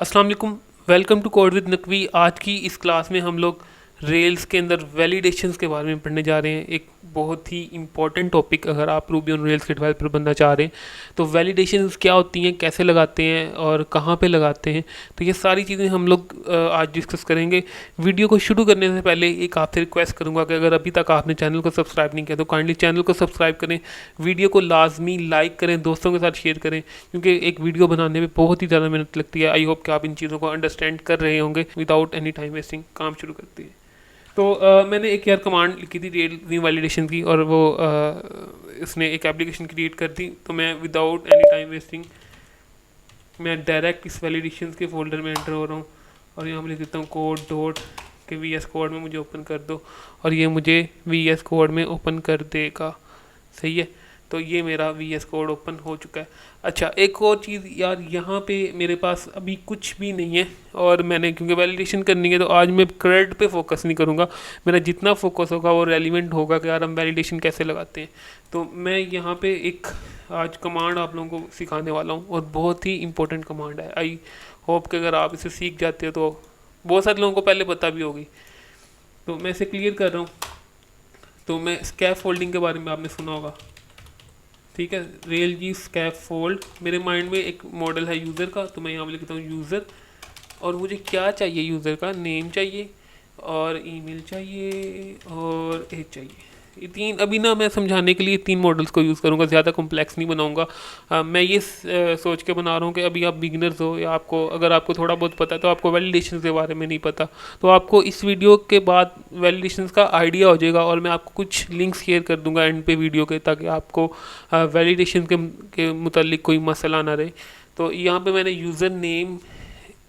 अस्सलाम वालेकुम। Welcome to code with Naqvi. आज की इस क्लास में हम लोग रेल्स के अंदर वैलिडेशंस के बारे में पढ़ने जा रहे हैं। एक बहुत ही इंपॉर्टेंट टॉपिक अगर आप रूबी ऑन रेल्स के डेवलपर बनना चाह रहे हैं तो वैलिडेशंस क्या होती हैं, कैसे लगाते हैं और कहाँ पे लगाते हैं, तो ये सारी चीज़ें हम लोग आज डिस्कस करेंगे। वीडियो को शुरू करने से पहले एक आपसे रिक्वेस्ट करूँगा कि अगर अभी तक आपने चैनल को सब्सक्राइब नहीं किया तो काइंडली चैनल को सब्सक्राइब करें, वीडियो को लाजमी लाइक करें, दोस्तों के साथ शेयर करें, क्योंकि एक वीडियो बनाने में बहुत ही ज़्यादा मेहनत लगती है। आई होप कि आप इन चीज़ों को अंडरस्टैंड कर रहे होंगे। विदाउट एनी टाइम वेस्टिंग काम शुरू करते हैं। तो मैंने एक यार कमांड लिखी थी रियल वैलिडेशन की, और वो इसने एक एप्लीकेशन क्रिएट कर दी। तो मैं विदाउट एनी टाइम वेस्टिंग मैं डायरेक्ट इस वैलिडेशन के फोल्डर में एंटर हो रहा हूँ और यहाँ मैं लिख देता हूँ कोड डॉट के वी एस कोड में मुझे ओपन कर दो, और ये मुझे वी एस कोड में ओपन कर देगा। सही है, तो ये मेरा वी एस कोड ओपन हो चुका है। अच्छा, एक और चीज़ यार, यहाँ पे मेरे पास अभी कुछ भी नहीं है, और मैंने क्योंकि वैलिडेशन करनी है तो आज मैं क्रेड पे फोकस नहीं करूँगा। मेरा जितना फोकस होगा वो रेलिवेंट होगा कि यार हम वैलिडेशन कैसे लगाते हैं। तो मैं यहाँ पे एक आज कमांड आप लोगों को सिखाने वाला हूँ, और बहुत ही इंपॉर्टेंट कमांड है। आई होप कि अगर आप इसे सीख जाते हो तो बहुत सारे लोगों को पहले पता भी होगी। तो मैं इसे क्लियर कर रहा हूँ। तो मैं स्कैप फोल्डिंग के बारे में आपने सुना होगा, ठीक है। रेल जी स्कैप फोल्ड, मेरे माइंड में एक मॉडल है यूज़र का, तो मैं यहाँ पे लिखता हूँ यूज़र, और मुझे क्या चाहिए, यूज़र का नेम चाहिए और ईमेल चाहिए और एज चाहिए। ये तीन अभी ना मैं समझाने के लिए तीन मॉडल्स को यूज़ करूँगा, ज़्यादा कॉम्प्लेक्स नहीं बनाऊँगा। मैं ये सोच के बना रहा हूँ कि अभी आप बिगिनर्स हो, या आपको अगर आपको थोड़ा बहुत पता है तो आपको वैलिडेशन के बारे में नहीं पता, तो आपको इस वीडियो के बाद वैलिडेशन का आइडिया हो जाएगा, और मैं आपको कुछ लिंक शेयर कर दूँगा एंड पे वीडियो के, ताकि आपको वैलिडेशन के मुतालिक कोई मसला ना रहे। तो यहाँ पे मैंने यूज़र नेम,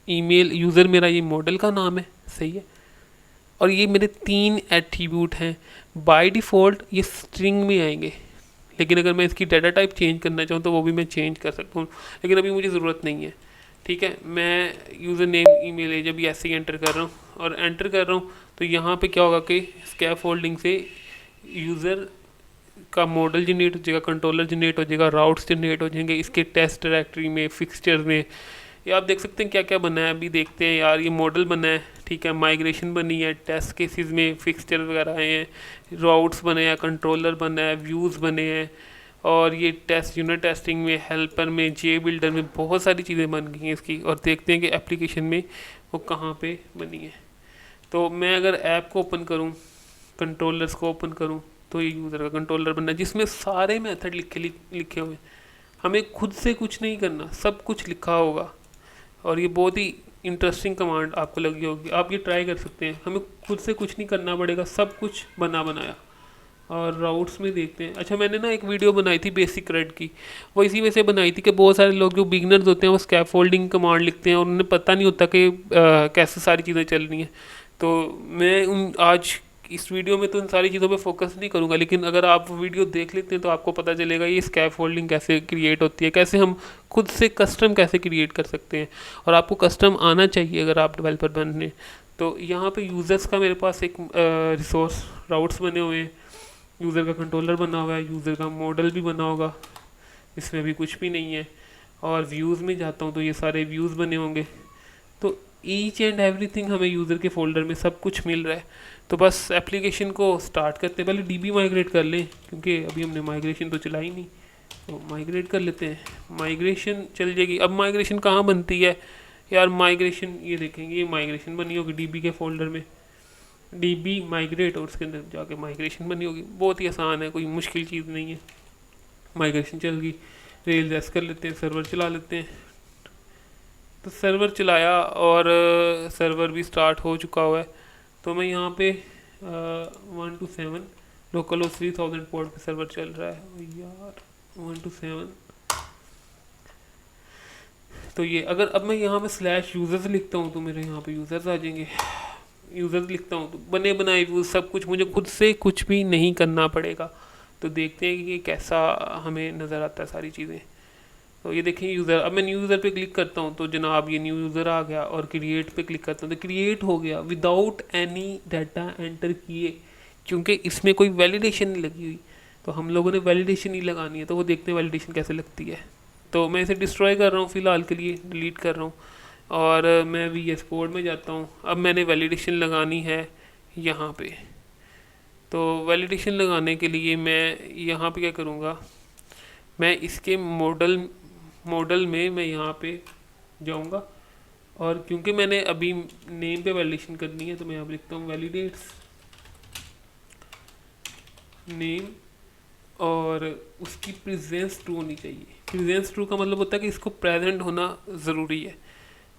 ईमेल, यूज़र मेरा ये मॉडल का नाम है, सही है, और ये मेरे तीन एट्रीब्यूट हैं। बाय डिफ़ॉल्ट ये स्ट्रिंग में आएंगे, लेकिन अगर मैं इसकी डाटा टाइप चेंज करना चाहूँ तो वो भी मैं चेंज कर सकता हूँ, लेकिन अभी मुझे ज़रूरत नहीं है। ठीक है, मैं यूज़र नेम ईमेल एज अभी ऐसे ही एंटर कर रहा हूँ, और एंटर कर रहा हूँ तो यहाँ पे क्या होगा कि स्कैप फोल्डिंग से यूज़र का मॉडल जनरेट हो जाएगा, कंट्रोलर जनरेट हो जाएगा, राउट्स जनरेट हो जाएंगे इसके टेस्ट डायरेक्टरी में, फिक्सचर में। ये आप देख सकते हैं क्या क्या बना है, अभी देखते हैं यार। ये मॉडल बना है, ठीक है, माइग्रेशन बनी है, टेस्ट केसेस में फिक्सचर वगैरह आए हैं, राउट्स बने हैं, कंट्रोलर बना है, व्यूज़ बने हैं, और ये टेस्ट यूनिट टेस्टिंग में, हेल्पर में, जे बिल्डर में बहुत सारी चीज़ें बन गई हैं इसकी। और देखते हैं कि एप्लीकेशन में वो कहाँ पे बनी है। तो मैं अगर ऐप को ओपन करूँ, कंट्रोलर्स को ओपन करूँ, तो ये यूज़र का कंट्रोलर बनना है जिसमें सारे मेथड लिखे हुए हैं। हमें खुद से कुछ नहीं करना, सब कुछ लिखा होगा, और ये बहुत ही इंटरेस्टिंग कमांड आपको लगी होगी। आप ये ट्राई कर सकते हैं, हमें खुद से कुछ नहीं करना पड़ेगा, सब कुछ बना बनाया। और राउट्स में देखते हैं। अच्छा, मैंने ना एक वीडियो बनाई थी बेसिक रेड की, वो इसी वजह से बनाई थी कि बहुत सारे लोग जो बिगनर्स होते हैं वो स्कैप फोल्डिंग कमांड लिखते हैं और उन्हें पता नहीं होता कि कैसे सारी चीज़ें चल रही हैं। तो मैं आज इस वीडियो में तो इन सारी चीज़ों पे फोकस नहीं करूँगा, लेकिन अगर आप वीडियो देख लेते हैं तो आपको पता चलेगा ये स्कैप फोल्डिंग कैसे क्रिएट होती है, कैसे हम खुद से कस्टम कैसे क्रिएट कर सकते हैं। और आपको कस्टम आना चाहिए अगर आप डेवलपर बनने। तो यहाँ पे यूज़र्स का मेरे पास एक रिसोर्स राउट्स बने हुए हैं, यूज़र का कंट्रोलर बना हुआ है, यूज़र का मॉडल भी बना होगा, इसमें भी कुछ भी नहीं है। और व्यूज़ में जाता हूँ तो ये सारे व्यूज़ बने होंगे। तो ईच एंड एवरीथिंग हमें यूज़र के फोल्डर में सब कुछ मिल रहा है। तो बस एप्लीकेशन को स्टार्ट करते हैं। पहले डीबी माइग्रेट कर लें, क्योंकि अभी हमने माइग्रेशन तो चलाई नहीं, तो माइग्रेट कर लेते हैं। माइग्रेशन चल जाएगी। अब माइग्रेशन कहाँ बनती है यार? माइग्रेशन ये देखेंगे, ये माइग्रेशन बनी होगी डीबी के फोल्डर में, डीबी माइग्रेट, और उसके अंदर जाके माइग्रेशन बनी होगी। बहुत ही आसान है, कोई मुश्किल चीज़ नहीं है। माइग्रेशन चल गई, रेल रेस कर लेते हैं, सर्वर चला लेते हैं। तो सर्वर चलाया और सर्वर भी स्टार्ट हो चुका हुआ है। तो मैं यहाँ पे 127 लोकल और 3000 पोर्ट पे सर्वर चल रहा है यार, 127। तो ये अगर अब मैं यहाँ पे स्लैश यूज़र्स लिखता हूँ तो मेरे यहाँ पे यूज़र्स आ जाएंगे। यूज़र्स लिखता हूँ तो बने बनाए व्यूज़, सब कुछ, मुझे खुद से कुछ भी नहीं करना पड़ेगा। तो देखते हैं कि कैसा हमें नज़र आता है सारी चीज़ें। तो ये देखें यूज़र, अब मैं न्यू यूज़र पे क्लिक करता हूँ तो जनाब ये न्यू यूज़र आ गया, और क्रिएट पे क्लिक करता हूँ तो क्रिएट हो गया विदाउट एनी डाटा एंटर किए, क्योंकि इसमें कोई वैलिडेशन नहीं लगी हुई। तो हम लोगों ने वैलिडेशन ही लगानी है, तो वो देखते हैं वैलिडेशन कैसे लगती है। तो मैं इसे डिस्ट्रॉय कर रहा हूँ फ़िलहाल के लिए, डिलीट कर रहा हूँ। और मैं VS कोड में जाता हूँ। अब मैंने वैलिडेशन लगानी है यहाँ पे। तो वैलिडेशन लगाने के लिए मैं यहाँ पे क्या करूँगा, मैं इसके मॉडल में मैं यहाँ पे जाऊँगा, और क्योंकि मैंने अभी नेम पे वैलिडेशन करनी है तो मैं यहाँ पे लिखता हूँ वैलिडेट्स नेम, और उसकी प्रेजेंस ट्रू होनी चाहिए। प्रेजेंस ट्रू का मतलब होता है कि इसको प्रेजेंट होना ज़रूरी है।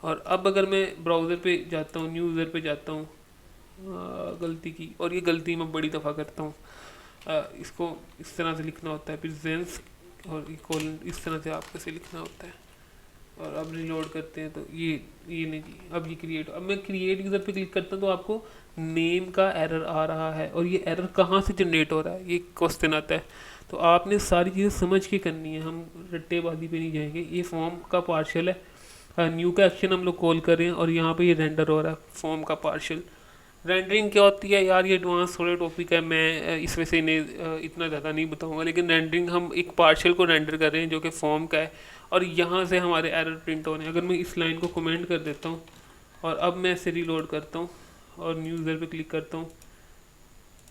और अब अगर मैं ब्राउज़र पे जाता हूँ, न्यू यूज़र पे जाता हूँ, गलती की, और ये गलती मैं बड़ी दफ़ा करता हूँ। इसको इस तरह से लिखना होता है प्रेजेंस, और इक्वल इस तरह से आपको से लिखना होता है। और अब रिलोड करते हैं तो ये नहीं जी, अब ये क्रिएट, अब मैं क्रिएट यूज़र पे क्लिक करता हूँ तो आपको नेम का एरर आ रहा है। और ये एरर कहाँ से जनरेट हो रहा है, ये क्वेश्चन आता है। तो आपने सारी चीज़ें समझ के करनी है, हम रट्टेबाजी पे नहीं जाएंगे। ये फॉर्म का पार्शियल है, न्यू का एक्शन हम लोग कॉल कर रहे हैं, और यहाँ पे ये रेंडर हो रहा है फॉर्म का पार्शियल। रेंडरिंग क्या होती है यार, ये एडवांस थोड़े टॉपिक है, मैं इस वजह से इन्हें इतना ज़्यादा नहीं बताऊंगा। लेकिन रेंडरिंग, हम एक पार्शियल को रेंडर कर रहे हैं जो कि फॉर्म का है, और यहाँ से हमारे एरर प्रिंट हो रहे हैं। अगर मैं इस लाइन को कमेंट कर देता हूँ और अब मैं इसे रीलोड करता हूँ और न्यू यूज़र पे क्लिक करता हूँ,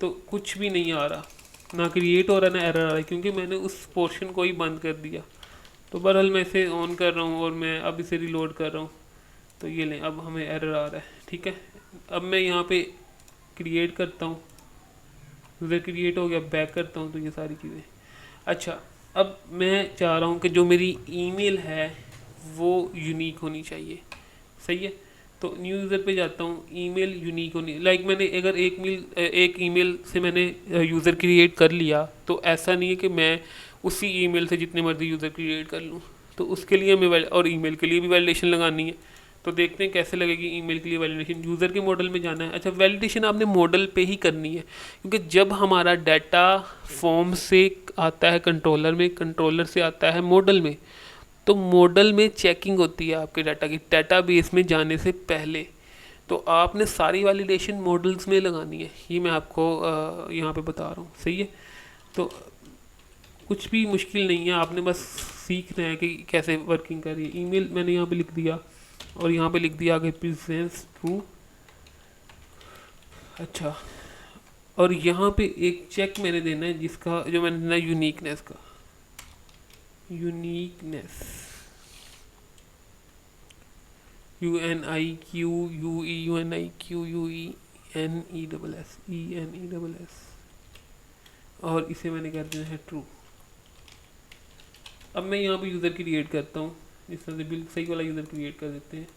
तो कुछ भी नहीं आ रहा, ना क्रिएट हो रहा ना एरर आ रहा है, क्योंकि मैंने उस पोर्शन को ही बंद कर दिया। तो बहरहाल मैं इसे ऑन कर रहा हूँ और मैं अब इसे रीलोड कर रहा हूँ, तो ये लें, अब हमें एरर आ रहा है। ठीक है, अब मैं यहाँ पे क्रिएट करता हूँ, यूज़र क्रिएट हो गया, बैक करता हूँ, तो ये सारी चीज़ें। अच्छा, अब मैं चाह रहा हूँ कि जो मेरी ईमेल है वो यूनिक होनी चाहिए। सही है, तो न्यू यूज़र पे जाता हूँ, ईमेल यूनिक होनी, लाइक मैंने अगर एक ईमेल से मैंने यूज़र क्रिएट कर लिया, तो ऐसा नहीं है कि मैं उसी ईमेल से जितने मर्जी यूज़र क्रिएट कर लूँ। तो उसके लिए मैं और ईमेल के लिए भी वैलिडेशन लगानी है। तो देखते हैं कैसे लगेगी ईमेल के लिए वैलिडेशन। यूज़र के मॉडल में जाना है। अच्छा, वैलिडेशन आपने मॉडल पे ही करनी है, क्योंकि जब हमारा डाटा फॉर्म से आता है कंट्रोलर में, कंट्रोलर से आता है मॉडल में, तो मॉडल में चेकिंग होती है आपके डाटा की, डाटाबेस में जाने से पहले। तो आपने सारी वैलिडेशन मॉडल्स में लगानी है, ये मैं आपको यहाँ पे बता रहा हूँ। सही है, तो कुछ भी मुश्किल नहीं है, आपने बस सीखना है कि कैसे वर्किंग कर रही है। ईमेल मैंने यहाँ पे लिख दिया, और यहाँ पे लिख दिया आगे प्रेजेंस ट्रू। अच्छा, और यहाँ पे एक चेक मैंने देना है, जिसका जो मैंने देना है यूनिकनेस का, यूनिकनेस, UNIQUENIQUENESS, और इसे मैंने कर देना है ट्रू। अब मैं यहाँ पे यूज़र क्रिएट करता हूँ, इस तरह से बिल्कुल सही वाला यूज़र क्रिएट कर देते हैं।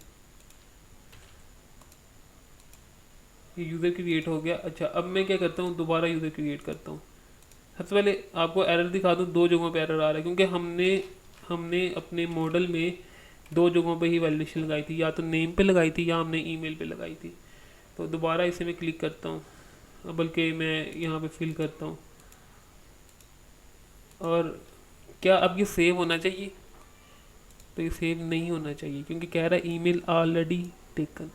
ये यूज़र क्रिएट हो गया। अच्छा, अब मैं क्या करता हूँ, दोबारा यूज़र क्रिएट करता हूँ। सबसे पहले आपको एरर दिखा दूँ, दो जगहों पे एरर आ रहा है, क्योंकि हमने अपने मॉडल में दो जगहों पे ही वैलिडेशन लगाई थी, या तो नेम पे लगाई थी या हमने ईमेल पे लगाई थी। तो दोबारा इसे मैं क्लिक करता हूँ, बल्कि मैं यहाँ पे फिल करता हूँ। और क्या अब ये सेव होना चाहिए? तो ये सेव नहीं होना चाहिए, क्योंकि कह रहा है ईमेल ऑलरेडी टेकन।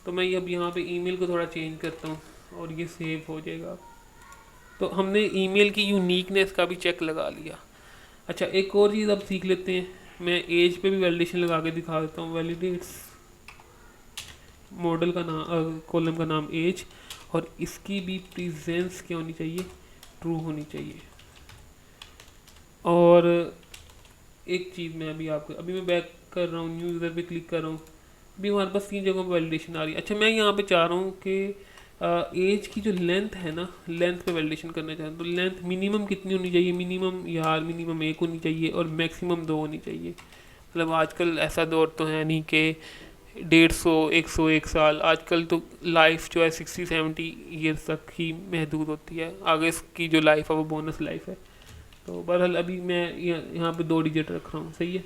तो मैं अब यहाँ पे ईमेल को थोड़ा चेंज करता हूँ और ये सेव हो जाएगा। तो हमने ईमेल की यूनिकनेस का भी चेक लगा लिया। अच्छा, एक और चीज़ अब सीख लेते हैं। मैं एज पे भी वैलिडेशन लगा के दिखा देता हूँ। वैलिडेट्स मॉडल का नाम, कॉलम का नाम एज, और इसकी भी प्रेजेंस क्या होनी चाहिए, ट्रू होनी चाहिए। और एक चीज़ मैं अभी मैं बैक कर रहा हूँ, न्यू यूज़र पे क्लिक कर रहा हूँ, अभी हमारे पास 3 जगहों पर वैलिडेशन आ रही है। अच्छा, मैं यहाँ पे चाह रहा हूँ कि एज की जो लेंथ है ना, लेंथ पे वैलिडेशन करना चाहता हूँ। तो लेंथ मिनिमम कितनी होनी चाहिए? मिनिमम 1 होनी चाहिए और मैक्सिमम 2 होनी चाहिए। मतलब आजकल ऐसा दौर तो है नहीं कि 150, 100, 1 साल। आजकल तो लाइफ जो है 60-70 ईयर्स तक ही महदूद होती है, आगे इसकी जो लाइफ है वो बोनस लाइफ है। तो बहरहाल अभी मैं यहाँ पे 2 डिजिट रख रहा हूँ। सही है,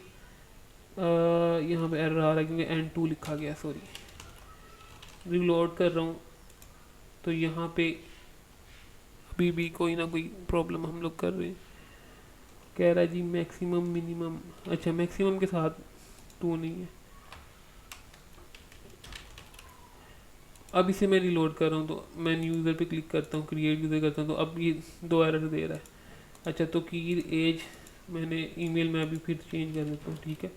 यहाँ पे एरर आ रहा है क्योंकि N2 लिखा गया, सॉरी। रिलोड कर रहा हूँ तो यहाँ पे अभी भी कोई ना कोई प्रॉब्लम हम लोग कर रहे हैं। कह रहा है जी मैक्सिमम मिनिमम। अच्छा, मैक्सिमम के साथ 2 नहीं है। अब इसे मैं रिलोड कर रहा हूँ तो मैं न्यू यूज़र पे क्लिक करता हूँ, क्रिएट यूज़र करता हूँ, तो अब ये 2 एरर दे रहा है। अच्छा, तो की एज मैंने ईमेल में अभी फिर चेंज कर देता हूँ, ठीक है।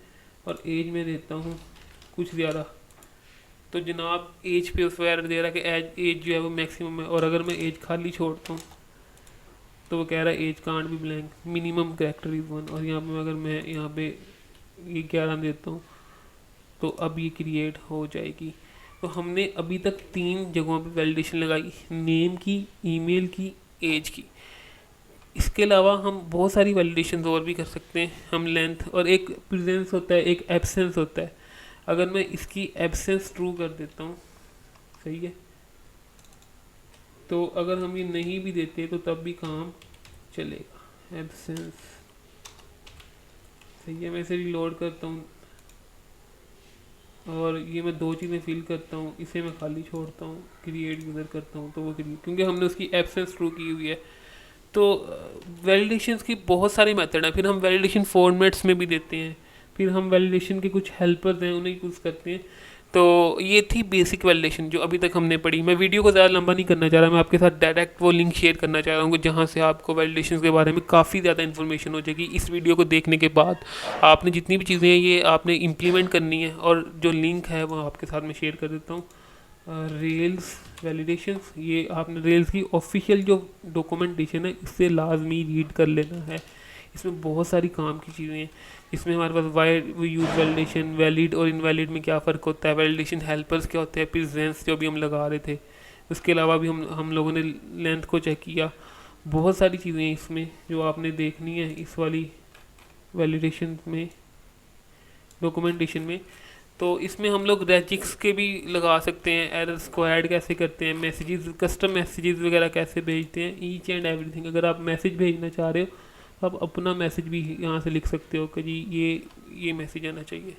और एज में देता हूँ कुछ ज़्यादा, तो जनाब एज पे उस वगैरह दे रहा है कि एज जो है वो मैक्सिमम है, और अगर मैं एज खाली छोड़ता हूँ तो वो कह रहा है age can't be blank, minimum character is 1, और यहाँ पे अगर मैं यहाँ पे ये 11 देता हूँ तो अब ये क्रिएट हो जाएगी। तो हमने अभी तक 3 जगहों पे वैलिडेशन लगाई, नेम की, ईमेल की, एज की। इसके अलावा हम बहुत सारी वैलिडेशन और भी कर सकते हैं। हम लेंथ, और एक प्रेजेंस होता है, एक एब्सेंस होता है। अगर मैं इसकी एब्सेंस ट्रू कर देता हूँ, सही है, तो अगर हम ये नहीं भी देते तो तब भी काम चलेगा। एब्सेंस, सही है, मैं इसे रिलोड करता हूँ और ये मैं 2 चीज़ें फिल करता हूँ, इसे मैं खाली छोड़ता हूँ, क्रिएट यूज़र करता हूँ, तो वो क्योंकि हमने उसकी एब्सेंस ट्रू की हुई है। तो वैलिडेशंस की बहुत सारे मेथड हैं। फिर हम वैलिडेशन फॉर्मेट्स में भी देते हैं, फिर हम वैलिडेशन के कुछ हेल्पर्स हैं उन्हें यूज़ करते हैं। तो ये थी बेसिक वैलिडेशन जो अभी तक हमने पढ़ी। मैं वीडियो को ज़्यादा लंबा नहीं करना चाह रहा, मैं आपके साथ डायरेक्ट वो लिंक शेयर करना चाह रहा हूँ जहाँ से आपको वैलिडेशन के बारे में काफ़ी ज़्यादा इन्फॉर्मेशन हो जाएगी। इस वीडियो को देखने के बाद आपने जितनी भी चीज़ें हैं ये आपने इम्प्लीमेंट करनी है, और जो लिंक है वो आपके साथ मैं शेयर कर देता हूँ। रेल्स वैलिडेशंस, ये आपने रेल्स की ऑफिशियल जो डॉक्यूमेंटेशन है इससे लाजमी रीड कर लेना है। इसमें बहुत सारी काम की चीज़ें हैं। इसमें हमारे पास why we use validation, valid और इनवैलिड में क्या फ़र्क होता है, वैलिडेशन हेल्पर्स क्या होते हैं, प्रेजेंस जो भी हम लगा रहे थे, उसके अलावा भी हम लोगों ने लेंथ को चेक किया। बहुत सारी चीज़ें हैं इसमें जो आपने देखनी है इस वाली वैलिडेशन में, डॉक्यूमेंटेशन में। तो इसमें हम लोग रेजिक्स के भी लगा सकते हैं, एरर्स को ऐड कैसे करते हैं, मैसेजेस, कस्टम मैसेजेस वगैरह कैसे भेजते हैं, ईच एंड एवरीथिंग। अगर आप मैसेज भेजना चाह रहे हो तो आप अपना मैसेज भी यहाँ से लिख सकते हो कि जी ये मैसेज आना चाहिए।